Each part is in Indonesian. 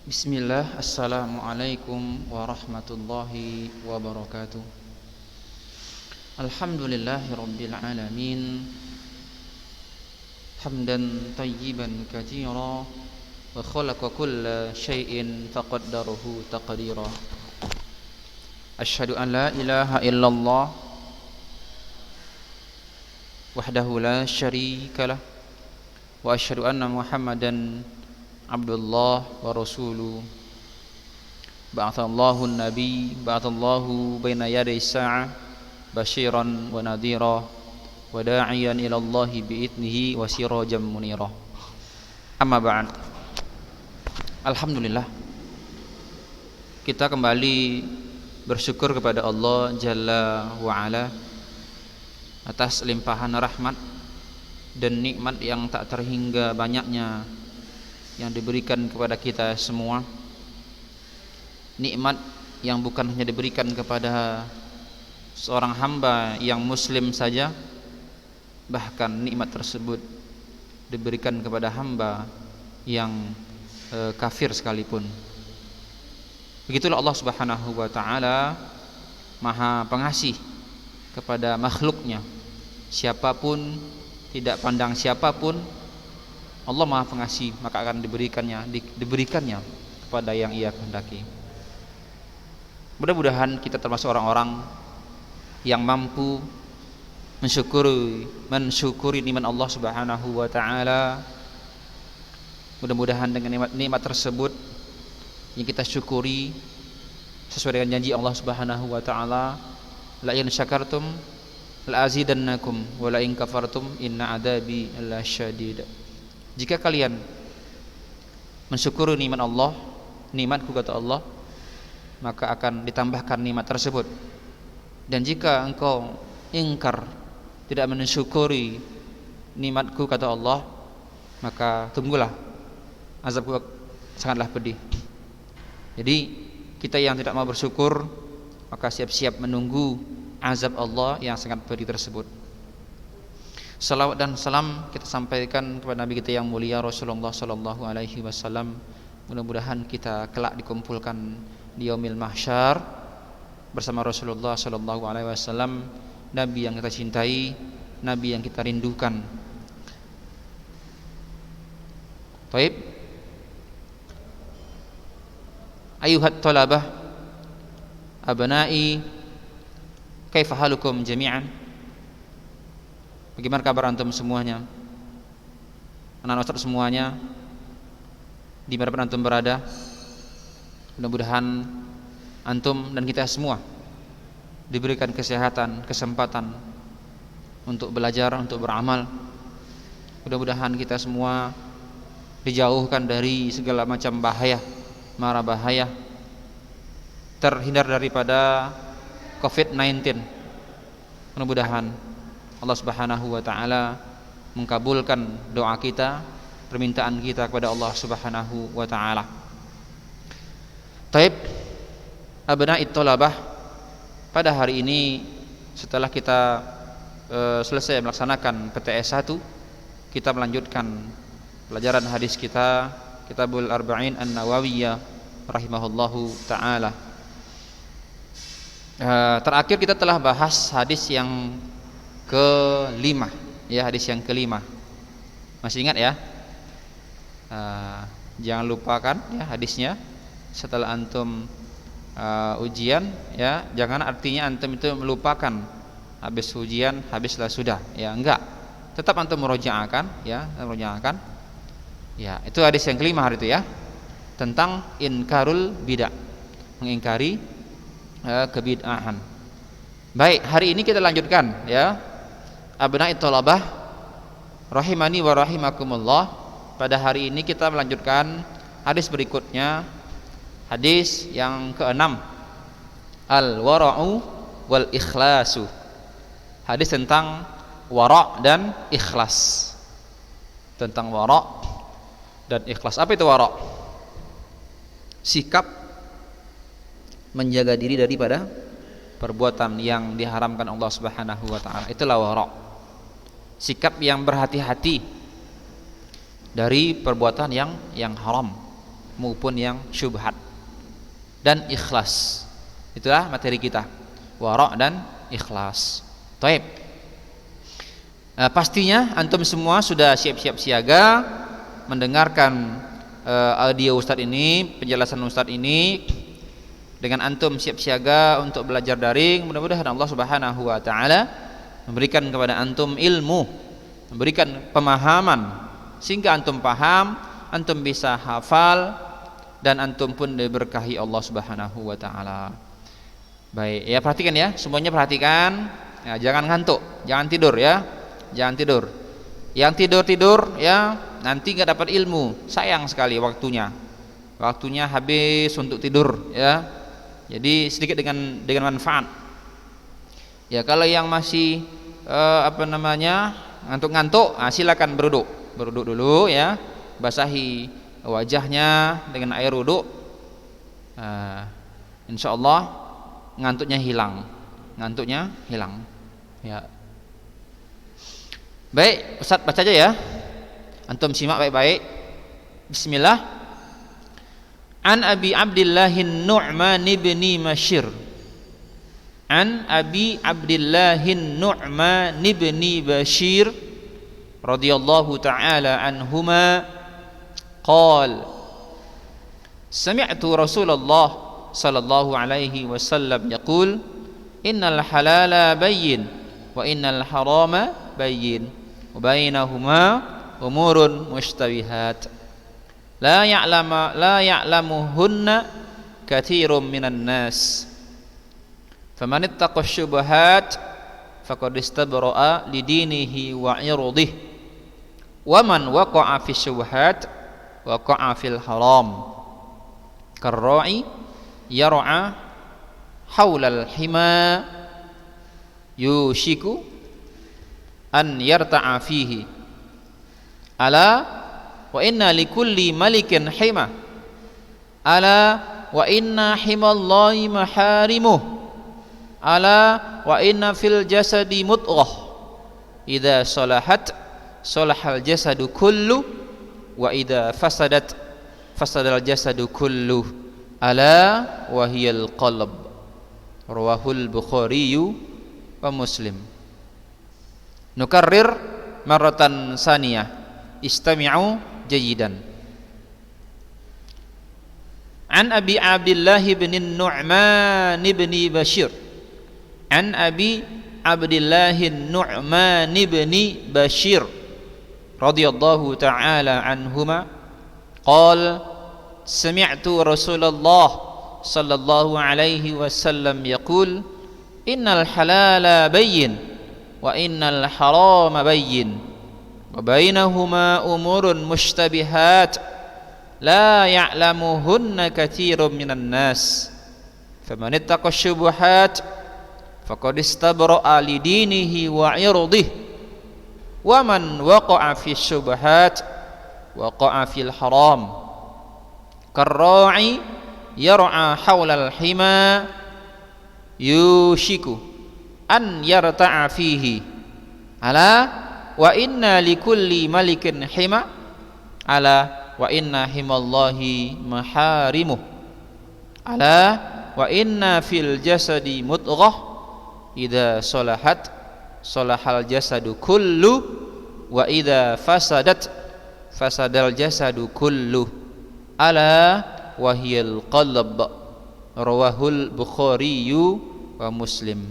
Bismillah, Assalamualaikum warahmatullahi wabarakatuh. Alhamdulillahi rabbil alamin. Hamdan tayyiban katsira. Wa khalaqa kulla syai'in faqaddarahu taqdira. Asyhadu an la ilaha illallah wahdahu la syarikalah. Wa asyhadu anna Muhammadan Abdullah wa rasuluh. Ba'athallahu an-nabi ba'athallahu baina yaday sa'ah basyiran wa nadhira wa da'iyan ila Allah bi'idnihi wa sirajan munira. Amma ba'd. Alhamdulillah, kita kembali bersyukur kepada Allah Jalla wa Ala atas limpahan rahmat dan nikmat yang tak terhingga banyaknya yang diberikan kepada kita semua. Nikmat yang bukan hanya diberikan kepada seorang hamba yang muslim saja, bahkan nikmat tersebut diberikan kepada hamba yang kafir sekalipun. Begitulah Allah Subhanahu wa taala Maha Pengasih kepada makhluknya. Siapapun, tidak pandang siapapun, Allah Maha Pengasih, maka akan diberikannya kepada yang Ia kehendaki. Mudah-mudahan kita termasuk orang-orang yang mampu mensyukuri nikmat Allah Subhanahu wa taala. Mudah-mudahan dengan nikmat tersebut yang kita syukuri sesuai dengan janji Allah Subhanahu wa taala, la in syakartum la azidannakum wa la in kafartum inna adabi lasyadid. Jika kalian mensyukuri nikmat Allah, nikmatku kata Allah, maka akan ditambahkan nikmat tersebut. Dan jika engkau ingkar, tidak mensyukuri nikmatku kata Allah, maka tunggulah azabku sangatlah pedih. Jadi kita yang tidak mau bersyukur, maka siap-siap menunggu azab Allah yang sangat pedih tersebut. Salawat dan salam kita sampaikan kepada Nabi kita yang mulia Rasulullah sallallahu alaihi wasallam. Mudah-mudahan kita kelak dikumpulkan di yaumil mahsyar bersama Rasulullah sallallahu alaihi wasallam, Nabi yang kita cintai, Nabi yang kita rindukan. Baik. Ayuhat talabah abna'i, kaifa halukum jami'an? Bagaimana kabar antum semuanya? Anak-anak Ustaz semuanya, di mana antum berada? Mudah-mudahan antum dan kita semua diberikan kesehatan, kesempatan untuk belajar, untuk beramal. Mudah-mudahan kita semua dijauhkan dari segala macam bahaya, mara bahaya, terhindar daripada COVID-19. Mudah-mudahan Allah Subhanahu wa taala mengabulkan doa kita, permintaan kita kepada Allah Subhanahu wa taala. Taib abna'it thalabah, pada hari ini setelah kita selesai melaksanakan PTS 1, kita melanjutkan pelajaran hadis kita, Kitabul Arba'in An-Nawawiyah rahimahullahu taala. Terakhir kita telah bahas hadis yang kelima, ya, hadis yang kelima. Masih ingat ya? Jangan lupakan ya hadisnya setelah antum ujian, ya. Jangan artinya antum itu melupakan habis ujian, habislah sudah, ya, enggak. Tetap antum murojaahkan, ya, murojaahkan. Ya, itu hadis yang kelima hari itu ya, tentang inkarul bidah, mengingkari kebid'ahan. Baik, hari ini kita lanjutkan ya. Abna'it thalabah rahimani wa rahimakumullah. Pada hari ini kita melanjutkan hadis berikutnya, hadis yang ke-6, al-wara'u wal ikhlasu. Hadis tentang wara' dan ikhlas. Tentang wara' dan ikhlas. Apa itu wara'? Sikap menjaga diri daripada perbuatan yang diharamkan Allah Subhanahu wa taala. Itulah wara'. Sikap yang berhati-hati dari perbuatan yang haram. maupun yang syubhat, dan ikhlas. Itulah materi kita, wara' dan ikhlas. Taib. Pastinya antum semua sudah siap-siap siaga mendengarkan audio Ustadz ini, penjelasan Ustadz ini. Dengan antum siap siaga untuk belajar daring, mudah-mudahan Allah Subhanahu wa taala memberikan kepada antum ilmu, memberikan pemahaman sehingga antum paham, antum bisa hafal, dan antum pun diberkahi Allah Subhanahu wa taala. Baik, ya perhatikan ya, semuanya perhatikan. Ya, jangan ngantuk, jangan tidur ya. Jangan tidur. Yang tidur-tidur ya nanti enggak dapat ilmu. Sayang sekali waktunya. Waktunya habis untuk tidur ya. Jadi sedikit dengan manfaat. Ya kalau yang masih ngantuk-ngantuk, silakan beruduk dulu ya, basahi wajahnya dengan air wuduk. Insya Allah ngantuknya hilang ya. Baik, Ustaz baca aja ya, antum simak baik-baik. Bismillah. An Abi Abdillahin Nu'man ibn Bashir. An Abi Abdillahin Nu'man ibn Bashir radhiyallahu ta'ala anhuma qala sami'tu Rasulullah sallallahu alaihi wasallam yaqul innal halala bayyin wa innal harama bayyin wa bainahuma umurun mushtabihat la ya'lamuhunna katsirun minan nas faman ittaqa syubhat faqad istabra'a lidinihi wa 'irdihi wa man waqa'a fi syubhat waqa'a fil haram karra'i yar'a haulal hima yushiku an yarta'a fihi ala wa inna likulli malikin hima ala wa inna himallahi maharimuh ala wa inna fil jasadi mudghah idza salahat salahal jasadu kullu wa idza fasadat fasadal jasadu kullu ala wa hiyal qalb rawahul Bukhari wa Muslim. Nukarrir marratan saniyah istami'u jayidan. An Abi Abdillah bin Nu'man ibn Bashir. An Abi Abdillah Nu'man ibn Bashir radhiyallahu ta'ala anhuma qala sami'tu Rasulullah sallallahu alaihi wasallam yaqul innal halala bayyin wa innal harama bayyin wa bainahuma umurun mushtabihat la ya'lamuhunna katsirun minan nas faman ittaqa syubuhat faqad istabra'a li dinihi wa 'irdihi wa man waqa'a fi syubuhat waqa'a fil haram karra'i yar'a haulal hima yushiku an yarta'a fihi ala wa inna likulli malikin hima ala wa inna himallahi maharimuh ala wa inna fil jasadi mudghah idza salahat salahal jasadu kullu wa idza fasadat fasadal jasadu kullu ala wa hiyal qalb rawahul Bukhari wa Muslim.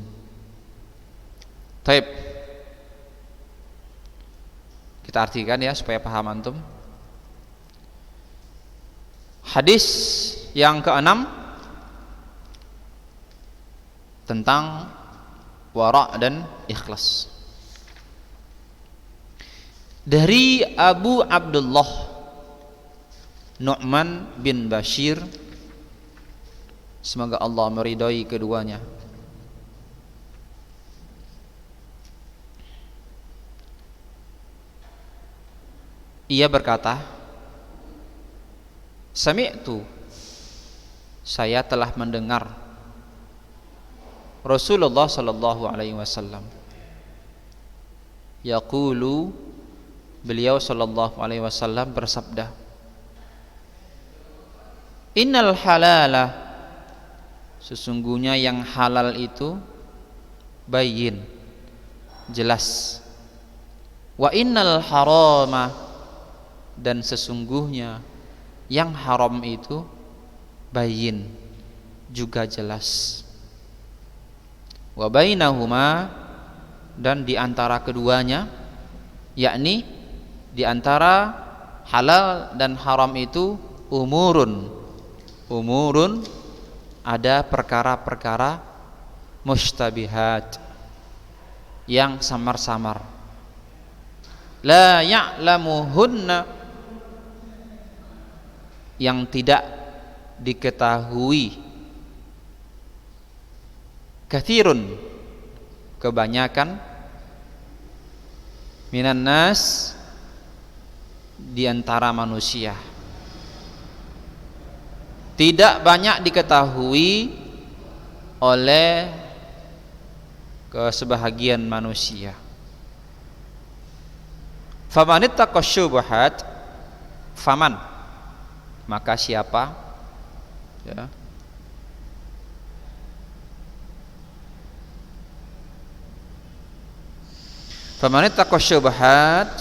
Taib, kita artikan ya supaya paham antum. Hadis yang ke-6 tentang wara' dan ikhlas. Dari Abu Abdullah Nu'man bin Bashir, semoga Allah meridai keduanya. Ia berkata, sami'tu, saya telah mendengar Rasulullah sallallahu alaihi wasallam yaqulu, beliau sallallahu alaihi wasallam bersabda, Innal halala, sesungguhnya yang halal itu bayyin, jelas. Wa innal harama, dan sesungguhnya yang haram itu bayyin, juga jelas. Wa bainahuma, dan di antara keduanya, yakni di antara halal dan haram itu umurun ada perkara-perkara mustabihat yang samar-samar, la ya'lamuhunna, yang tidak diketahui, katsirun, kebanyakan, minan nas, di antara manusia. Tidak banyak diketahui oleh sebahagian manusia. Famanittaqa syubhat, faman, maka siapa, ya, famanittaqa syubhat,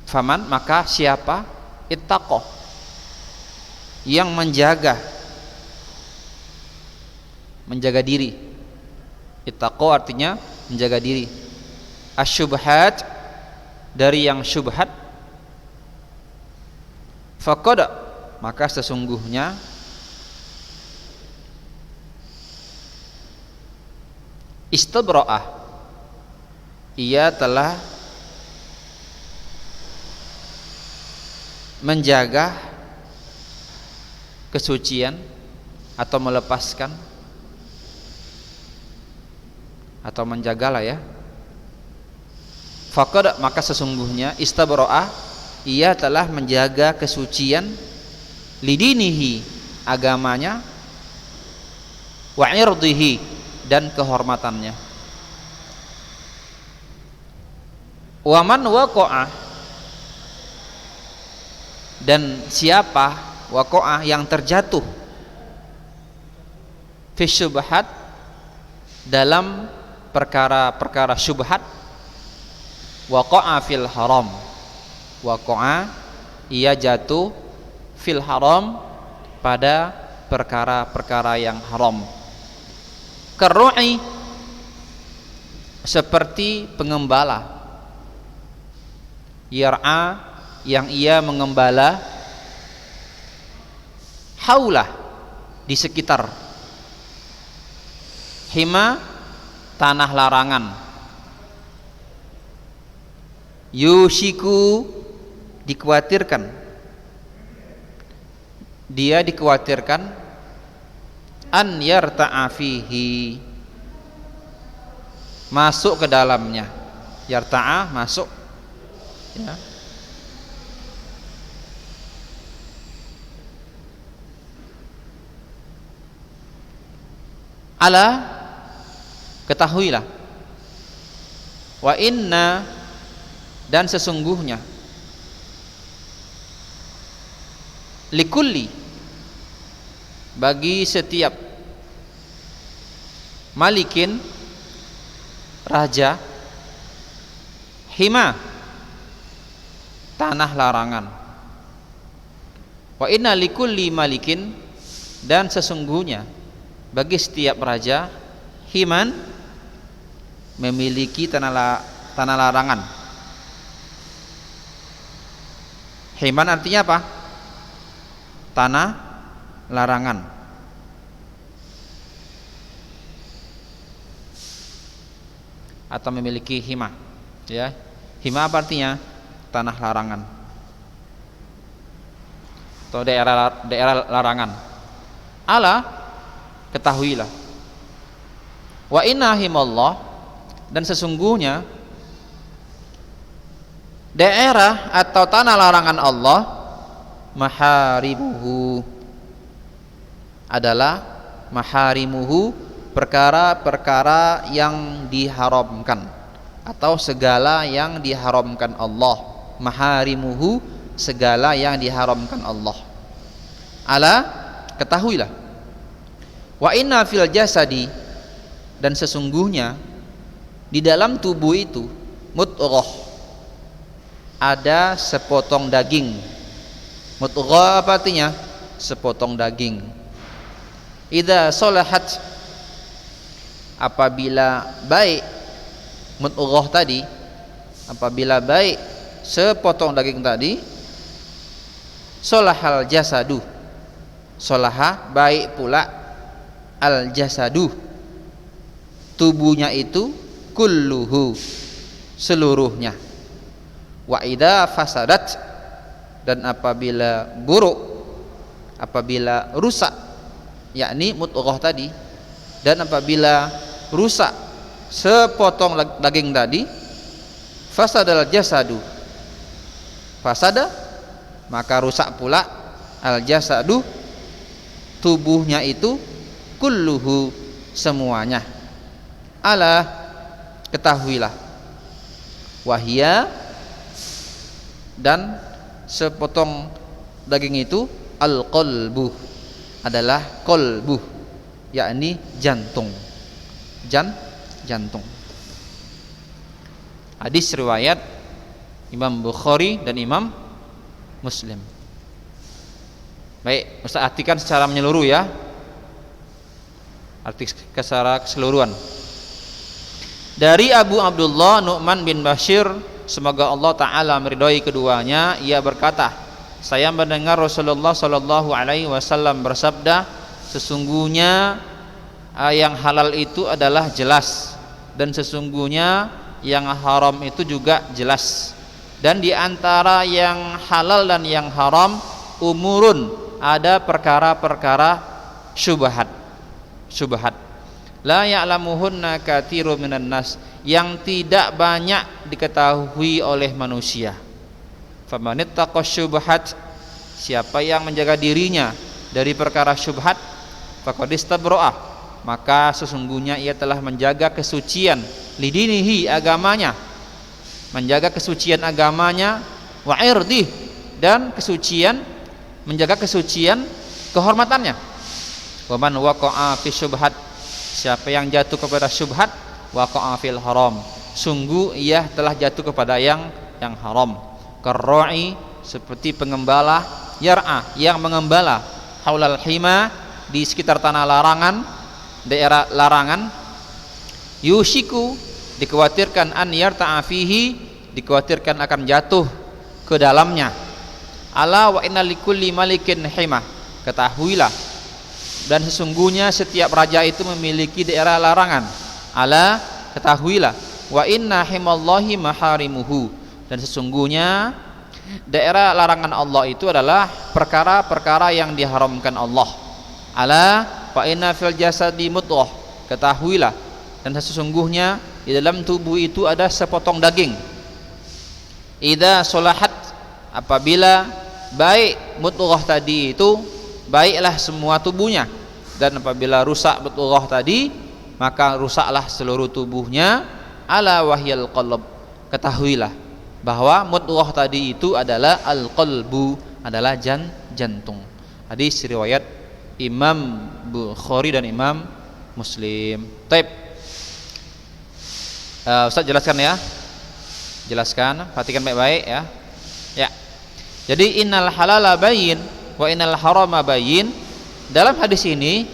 faman, maka siapa, ittaqo, yang menjaga diri. Ittaqo artinya menjaga diri. Asyubhat, dari yang syubhat. Faqad, maka sesungguhnya istabra'ah, ia telah menjaga kesucian atau melepaskan atau menjagalah, ya. Faqad, maka sesungguhnya istabra'ah, ia telah menjaga kesucian, lidinihi, agamanya, wa irdihi, dan kehormatannya. Wa man waqa'a, dan siapa, waqa'a, yang terjatuh, fi syubhat, dalam perkara-perkara syubhat, waqa'a fil haram, waqa'a, ia jatuh, fil haram, pada perkara-perkara yang haram. Karru'i, seperti pengembala, yar'a, yang ia mengembala, haulah, di sekitar, hima, tanah larangan, yushiku, dikhawatirkan, dia dikhawatirkan, an yarta'a fihi, masuk ke dalamnya. Yarta'a, masuk, ya. Ala, ketahuilah, wa inna, dan sesungguhnya, likulli, bagi setiap, malikin, raja, hima, tanah larangan. Wa inna likulli malikin, dan sesungguhnya bagi setiap raja, himan, memiliki tanah larangan. Himan artinya apa? Tanah larangan. Atau memiliki hima, ya. Hima apa artinya? Tanah larangan atau daerah larangan. Ala, ketahuilah, wa inna himallah, dan sesungguhnya daerah atau tanah larangan Allah, maharimuhu, adalah maharimuhu, perkara-perkara yang diharamkan atau segala yang diharamkan Allah. Maharimuhu, segala yang diharamkan Allah. Ala, ketahuilah, wa inna fil jasadi, dan sesungguhnya di dalam tubuh itu mudghah, ada sepotong daging. Mudghah apa artinya? Sepotong daging. Idza salahat, apabila baik mudghah tadi, apabila baik sepotong daging tadi, solahal jasadu, solaha baik pula al jasadu, tubuhnya itu, kulluhu seluruhnya. Wa idza fasadat, dan apabila buruk, apabila rusak, yakni mudghah tadi, dan apabila rusak sepotong daging tadi, fasadal jasadu, fasada maka rusak pula al jasadu, tubuhnya itu, kulluhu semuanya. Ala, ketahuilah, wahia, dan sepotong daging itu, al qalbu, adalah qalbu, yakni jantung. Jantung. Hadis riwayat Imam Bukhari dan Imam Muslim. Baik, Ustaz artikan secara menyeluruh ya. Arti secara keseluruhan. Dari Abu Abdullah Nu'man bin Bashir, semoga Allah Ta'ala meridhai keduanya, ia berkata, saya mendengar Rasulullah Sallallahu Alaihi Wasallam bersabda, sesungguhnya yang halal itu adalah jelas, dan sesungguhnya yang haram itu juga jelas, dan di antara yang halal dan yang haram umurun, ada perkara-perkara syubhat, la ya'lamuhunna katsirun minan nas, yang tidak banyak diketahui oleh manusia. Famanittaqas syubhat, siapa yang menjaga dirinya dari perkara syubhat, faqad istabra'ah, maka sesungguhnya ia telah menjaga kesucian lidinihi, agamanya, menjaga kesucian agamanya, wa irdih, dan kesucian, menjaga kesucian kehormatannya. Wa man waqa'a fi syubhat, siapa yang jatuh kepada syubhat, waqa'a fil haram, sungguh ia telah jatuh kepada yang haram. Karra'i, seperti pengembala, yar'a, yang mengembala, haulal hima, di sekitar tanah larangan, daerah larangan, yushiku, dikhawatirkan an yarta'a fihi, dikhawatirkan akan jatuh ke dalamnya. Ala wa inna likulli malikin himah, ketahuilah, dan sesungguhnya setiap raja itu memiliki daerah larangan. Ala, ketahuilah, wa inna himallahi maharimuhu, dan sesungguhnya daerah larangan Allah itu adalah perkara-perkara yang diharamkan Allah. Ala wa inna fil jasadi mudghah, ketahuilah, dan sesungguhnya di dalam tubuh itu ada sepotong daging. Idza solahat, apabila baik mudghah tadi itu, baiklah semua tubuhnya, dan apabila rusak mudghah tadi, maka rusaklah seluruh tubuhnya. Ala wahyal qalb, ketahuilah bahwa mudghah tadi itu adalah al qalbu, adalah jantung. Hadis riwayat Imam Bukhari dan Imam Muslim. Taib. Ustaz jelaskan ya. Jelaskan, perhatikan baik-baik ya. Ya. Jadi innal halala bayyin wa innal harama bayyin. Dalam hadis ini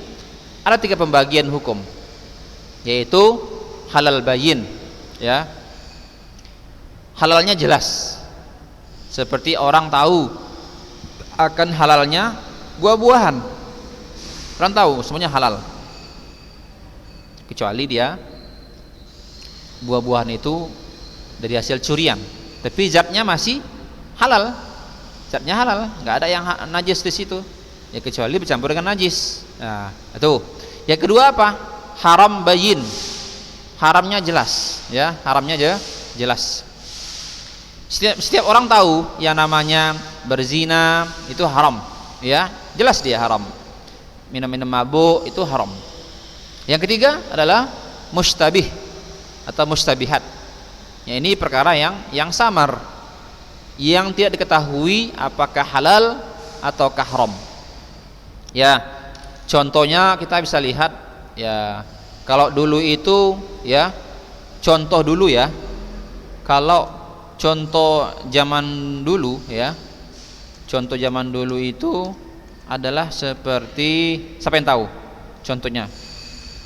ada 3 pembagian hukum, yaitu halal bayyin, ya. Halalnya jelas, seperti orang tahu akan halalnya buah-buahan. Orang tahu semuanya halal, kecuali dia buah-buahan itu dari hasil curian, tapi zatnya masih halal, zatnya halal, nggak ada yang najis di situ, ya kecuali bercampur dengan najis. Nah, itu. Yang kedua apa? Haram bayyin, haramnya jelas, ya, haramnya aja jelas. Setiap orang tahu yang namanya berzina itu haram, ya, jelas dia haram. Minum-minum mabuk itu haram. Yang ketiga adalah mustabih atau mustabihat. Ya, ini perkara yang samar. yang tidak diketahui apakah halal ataukah haram. Ya, contohnya kita bisa lihat ya, kalau dulu itu ya, contoh dulu ya, kalau contoh zaman dulu ya, contoh zaman dulu itu adalah seperti, siapa yang tahu contohnya?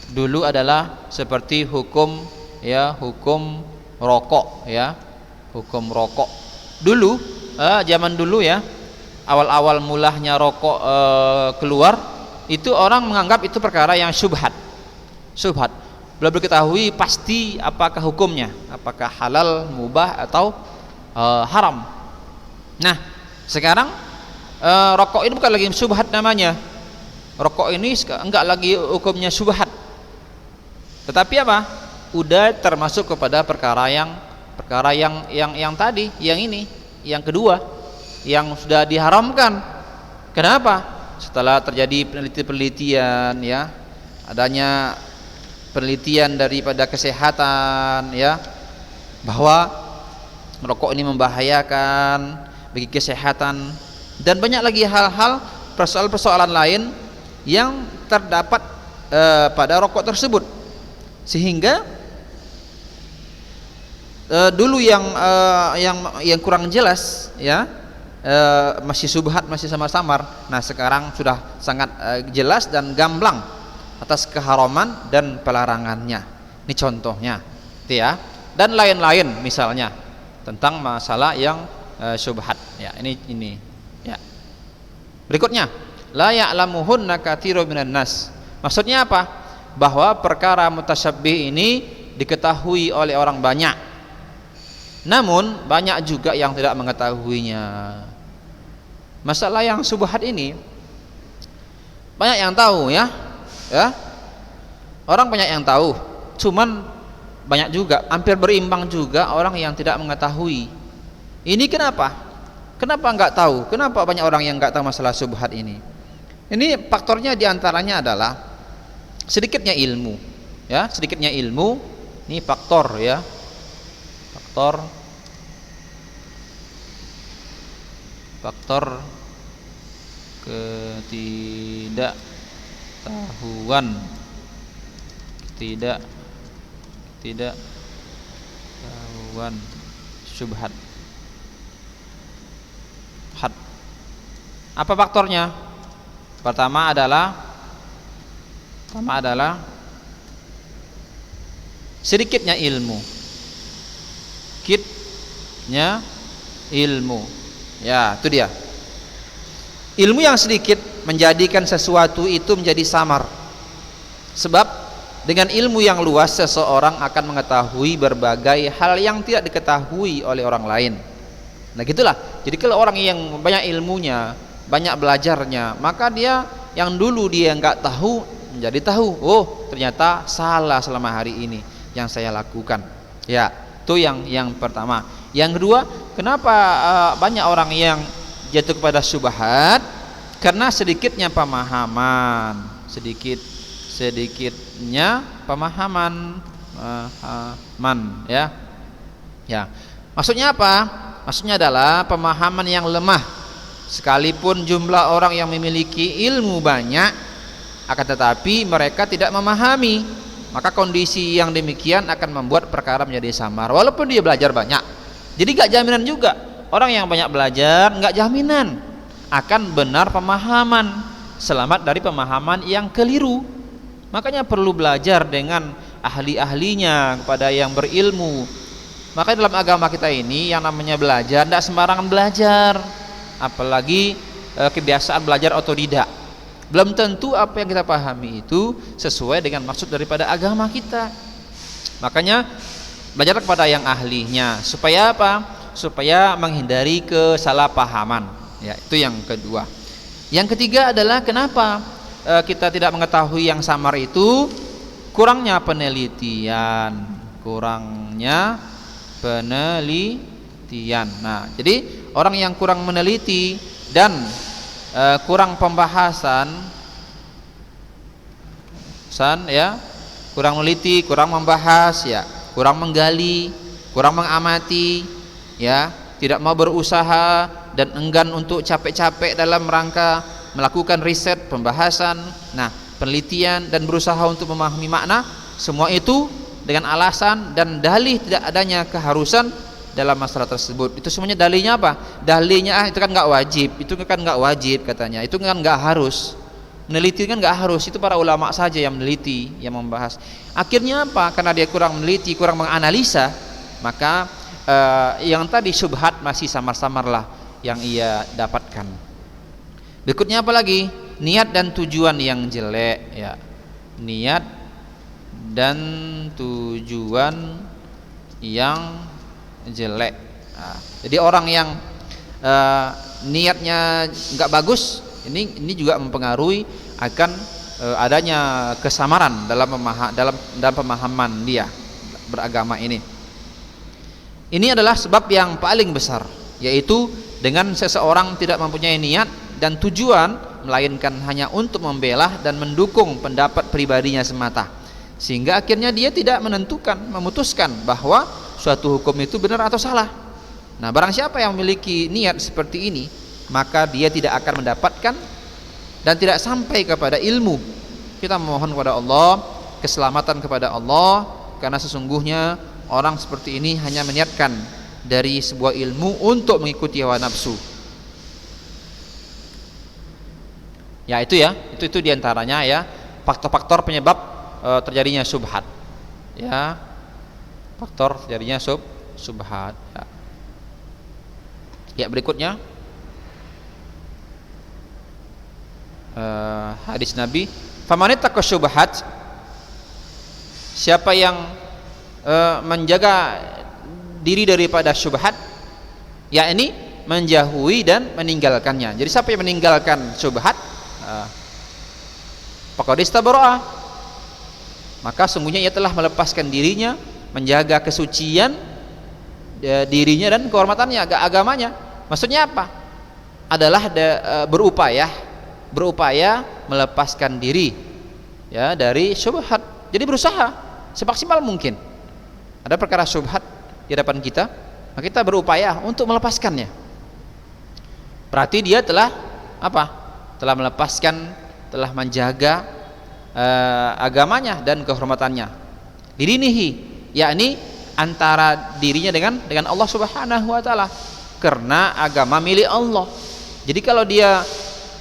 Dulu adalah seperti hukum ya, hukum rokok ya, hukum rokok dulu, zaman dulu ya, awal-awal mulahnya rokok keluar, itu orang menganggap itu perkara yang syubhat, belum diketahui pasti apakah hukumnya, apakah halal, mubah atau haram. Nah sekarang rokok ini bukan lagi syubhat namanya, rokok ini enggak lagi hukumnya syubhat, tetapi apa, udah termasuk kepada perkara yang tadi, yang ini, yang kedua, yang sudah diharamkan. Kenapa? Setelah terjadi penelitian ya, adanya penelitian daripada kesehatan ya, bahwa merokok ini membahayakan bagi kesehatan, dan banyak lagi hal-hal, persoalan-persoalan lain yang terdapat pada rokok tersebut, sehingga dulu yang kurang jelas ya, masih subhat, masih samar-samar. Nah sekarang sudah sangat jelas dan gamblang atas keharaman dan pelarangannya. Ini contohnya itu ya, dan lain-lain misalnya tentang masalah yang syubhat ya. Ini ya. Berikutnya, la ya'lamuhunna katsirun minan nas. Maksudnya apa? Bahwa perkara mutasyabbih ini diketahui oleh orang banyak, namun banyak juga yang tidak mengetahuinya. Masalah yang syubhat ini banyak yang tahu ya, orang banyak yang tahu, cuman banyak juga, hampir berimbang juga orang yang tidak mengetahui. Ini kenapa? Kenapa enggak tahu? Kenapa banyak orang yang enggak tahu masalah syubhat ini? Ini faktornya diantaranya adalah sedikitnya ilmu ya, sedikitnya ilmu. Ini faktor ya, faktor ketidaktahuan, ketidaktahuan syubhat. Apa faktornya? Pertama adalah sedikitnya ilmu, ya itu dia. Ilmu yang sedikit menjadikan sesuatu itu menjadi samar, sebab dengan ilmu yang luas seseorang akan mengetahui berbagai hal yang tidak diketahui oleh orang lain. Nah gitulah, jadi kalau orang yang banyak ilmunya, banyak belajarnya, maka dia yang dulu dia nggak tahu menjadi tahu. Oh ternyata salah selama hari ini yang saya lakukan ya. Itu yang pertama. Yang kedua, kenapa banyak orang yang jatuh kepada syubhat? Karena sedikitnya pemahaman, sedikitnya pemahaman ya. Maksudnya apa? Maksudnya adalah pemahaman yang lemah. Sekalipun jumlah orang yang memiliki ilmu banyak, akan tetapi mereka tidak memahami, maka kondisi yang demikian akan membuat perkara menjadi samar walaupun dia belajar banyak. Jadi gak jaminan juga, orang yang banyak belajar gak jaminan akan benar pemahaman, selamat dari pemahaman yang keliru. Makanya perlu belajar dengan ahli-ahlinya, kepada yang berilmu. Makanya dalam agama kita ini yang namanya belajar, tidak sembarangan belajar, apalagi kebiasaan belajar otodidak. Belum tentu apa yang kita pahami itu sesuai dengan maksud daripada agama kita. Makanya belajar kepada yang ahlinya, supaya apa? Supaya menghindari kesalahpahaman ya. Itu yang kedua. Yang ketiga adalah kenapa kita tidak mengetahui yang samar itu? Kurangnya penelitian. Nah jadi orang yang kurang meneliti dan kurang pembahasan, ya, kurang meneliti, kurang membahas ya, kurang menggali, kurang mengamati ya, tidak mau berusaha dan enggan untuk capek-capek dalam rangka melakukan riset, pembahasan, penelitian dan berusaha untuk memahami makna, semua itu dengan alasan dan dalih tidak adanya keharusan dalam masalah tersebut. Itu semuanya dalihnya apa? Dalihnya itu kan nggak wajib, itu kan nggak wajib katanya, itu kan nggak harus. Meneliti kan nggak harus, itu para ulama saja yang meneliti, yang membahas. Akhirnya apa? Karena dia kurang meneliti, kurang menganalisa, maka yang tadi syubhat masih samar-samarlah yang ia dapatkan. Berikutnya apa lagi? Niat dan tujuan yang jelek, ya. Niat dan tujuan yang jelek. Jadi orang yang niatnya nggak bagus, ini juga mempengaruhi akan adanya kesamaran dalam pemahaman dia beragama ini. Ini adalah sebab yang paling besar, yaitu dengan seseorang tidak mempunyai niat dan tujuan, melainkan hanya untuk membela dan mendukung pendapat pribadinya semata, sehingga akhirnya dia tidak menentukan, memutuskan bahwa suatu hukum itu benar atau salah. Nah, barang siapa yang memiliki niat seperti ini, maka dia tidak akan mendapatkan dan tidak sampai kepada ilmu. Kita memohon kepada Allah keselamatan kepada Allah, karena sesungguhnya orang seperti ini hanya meniatkan dari sebuah ilmu untuk mengikuti hawa nafsu. Ya itu diantaranya ya faktor-faktor penyebab terjadinya syubhat. Ya, faktor terjadinya syubhat. Ya, berikutnya hadis Nabi, famanittaqo syubhat, siapa yang menjaga diri daripada syubhat, yakni menjauhi dan meninggalkannya. Jadi siapa yang meninggalkan syubhat, faqad istabara'a, maka sungguhnya ia telah melepaskan dirinya, menjaga kesucian dirinya dan kehormatannya, agamanya. Maksudnya apa? Adalah berupaya melepaskan diri ya dari syubhat. Jadi berusaha semaksimal mungkin. Ada perkara syubhat di hadapan kita, maka kita berupaya untuk melepaskannya. Berarti dia telah apa? Telah melepaskan, telah menjaga agamanya dan kehormatannya. Didinihi, yakni antara dirinya dengan Allah Subhanahu wa taala, karena agama milik Allah. Jadi kalau dia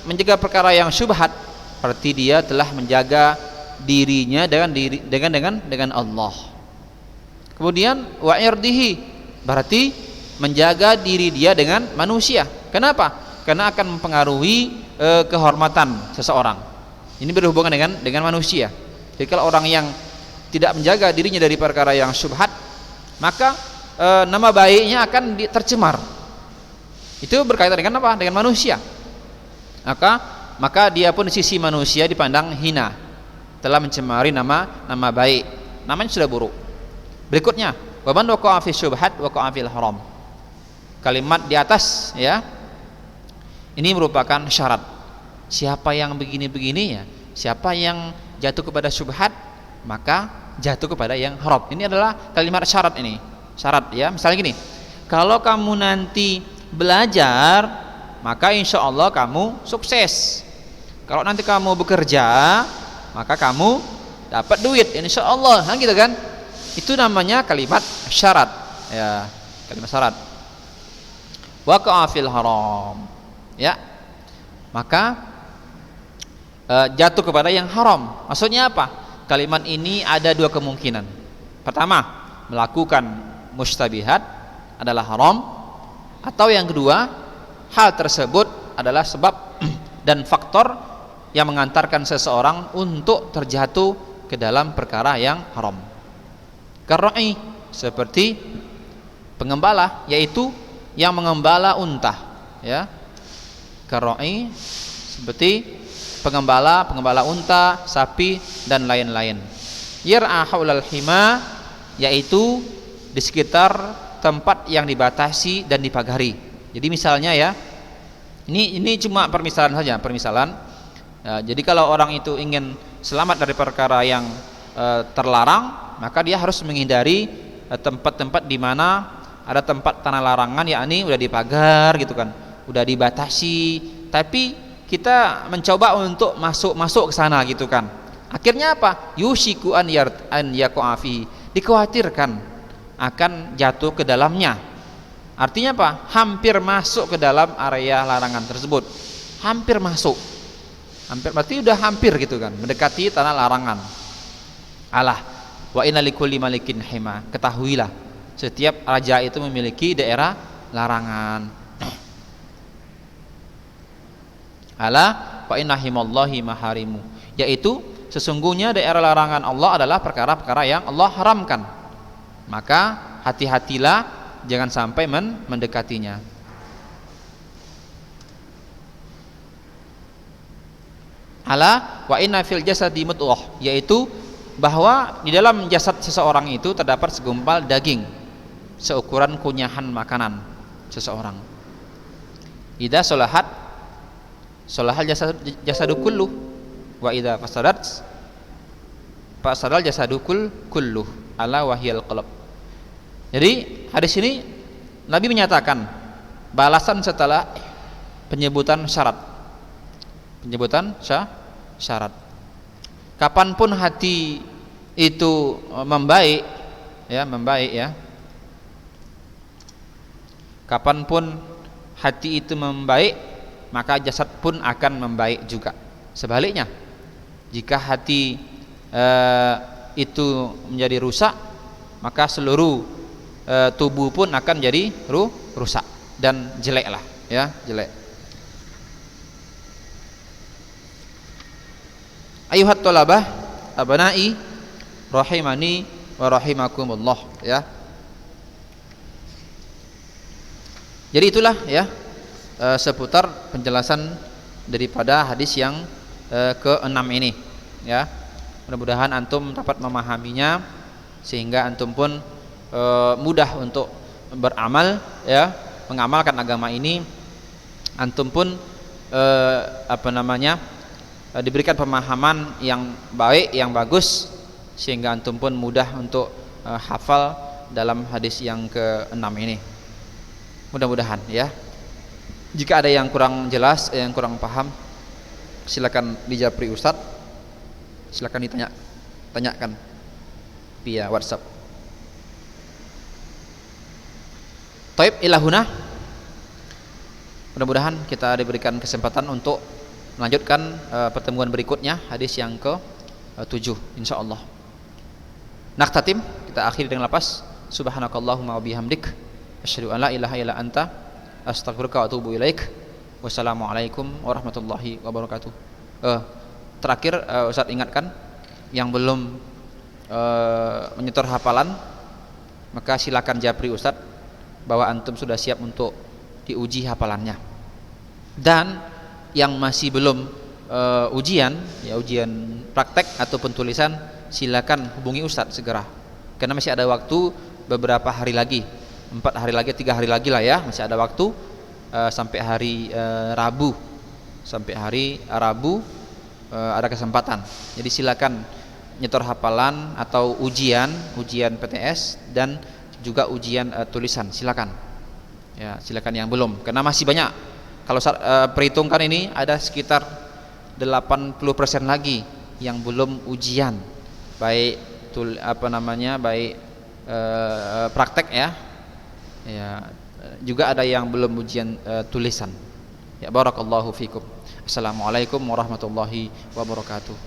menjaga perkara yang syubhat, berarti dia telah menjaga dirinya dengan Allah. Kemudian wa irdihi, berarti menjaga diri dia dengan manusia. Kenapa? Karena akan mempengaruhi kehormatan seseorang. Ini berhubungan dengan manusia. Jadi kalau orang yang tidak menjaga dirinya dari perkara yang syubhat, maka nama baiknya akan tercemar. Itu berkaitan dengan apa? Dengan manusia. Maka dia pun di sisi manusia dipandang hina, telah mencemari nama baik, namanya sudah buruk. Berikutnya, wa man waqa'a fi syubhat waqa'a fil haram. Kalimat di atas ya, ini merupakan syarat. Siapa yang begini-begini ya, siapa yang jatuh kepada syubhat, maka jatuh kepada yang haram. Ini adalah kalimat syarat ini. Syarat ya, misalnya gini, kalau kamu nanti belajar, maka insya Allah kamu sukses. Kalau nanti kamu bekerja, maka kamu dapat duit, insya Allah, nah, gitu kan? Itu namanya kalimat syarat, ya, kalimat syarat. Waqa'a fil haram, ya, maka jatuh kepada yang haram. Maksudnya apa? Kalimat ini ada dua kemungkinan. Pertama, melakukan mustabihat adalah haram, atau yang kedua, hal tersebut adalah sebab dan faktor yang mengantarkan seseorang untuk terjatuh ke dalam perkara yang haram. Karra'i, seperti pengembala, yaitu yang mengembala unta, ya. Karra'i seperti pengembala unta, sapi dan lain-lain. Yar'a haulal hima, yaitu di sekitar tempat yang dibatasi dan dipagari. Jadi misalnya ya, ini cuma permisalan saja, permisalan. Jadi kalau orang itu ingin selamat dari perkara yang terlarang, maka dia harus menghindari tempat-tempat di mana ada tempat tanah larangan, yakni udah dipagar gitu kan, udah dibatasi, tapi kita mencoba untuk masuk ke sana gitu kan. Akhirnya apa? Yushiku an yaqa'a fi, dikhawatirkan akan jatuh ke dalamnya. Artinya apa? Hampir masuk ke dalam area larangan tersebut. Hampir masuk. Hampir berarti udah hampir gitu kan, mendekati tanah larangan. Alah, wa inna likulli malikin hima. Ketahuilah, setiap raja itu memiliki daerah larangan. Ala wa inna himallahi maharimu, yaitu sesungguhnya daerah larangan Allah adalah perkara-perkara yang Allah haramkan. Maka hati-hatilah jangan sampai mendekatinya. Ala wa inna fil jasadi mudghah, yaitu bahwa di dalam jasad seseorang itu terdapat segumpal daging seukuran kunyahan makanan seseorang. Idza solahal jasadu kullu wa idza fasadal jasadu kullu ala wahyal qalb. Jadi hadis ini Nabi menyatakan balasan setelah penyebutan syarat. Kapanpun hati itu membaik ya, kapanpun hati itu membaik, maka jasad pun akan membaik juga. Sebaliknya, jika hati itu menjadi rusak, maka seluruh tubuh pun akan jadi rusak dan jeleklah ya, jelek. Ayuhat thalabah abnai rahimani wa rahimakumullah ya. Jadi itulah ya seputar penjelasan daripada hadis yang ke-6 ini ya. Mudah-mudahan antum dapat memahaminya sehingga antum pun mudah untuk beramal ya, mengamalkan agama ini. Antum pun diberikan pemahaman yang baik, yang bagus, sehingga antum pun mudah untuk hafal dalam hadis yang ke-6 ini. Mudah-mudahan ya. Jika ada yang kurang jelas, yang kurang paham, silakan dijapri Ustadz, silakan tanyakan via WhatsApp. Taib ilahuna. Mudah-mudahan kita diberikan kesempatan untuk melanjutkan pertemuan berikutnya, hadis yang ke-7 insyaallah. Naktatim, kita akhiri dengan lapas subhanakallahumma wa bihamdik asyhadu an la ilaha illa anta astaghfiruka wa atubu ilaik. Wassalamualaikum warahmatullahi wabarakatuh. Terakhir Ustaz ingatkan yang belum menyetor hafalan, maka silakan japri Ustaz bahwa antum sudah siap untuk diuji hafalannya. Dan yang masih belum ujian praktek ataupun tulisan, silakan hubungi Ustadz segera, karena masih ada waktu beberapa hari lagi, 4 hari lagi, 3 hari lagi lah ya, masih ada waktu sampai hari Rabu, ada kesempatan. Jadi silakan nyetor hafalan atau ujian PTS dan juga ujian tulisan, silakan ya, silakan yang belum, karena masih banyak. Kalau perhitungkan ini ada sekitar 80% lagi yang belum ujian, baik praktek ya, juga ada yang belum ujian tulisan. Ya, barakallahu fikum. Assalamualaikum warahmatullahi wabarakatuh.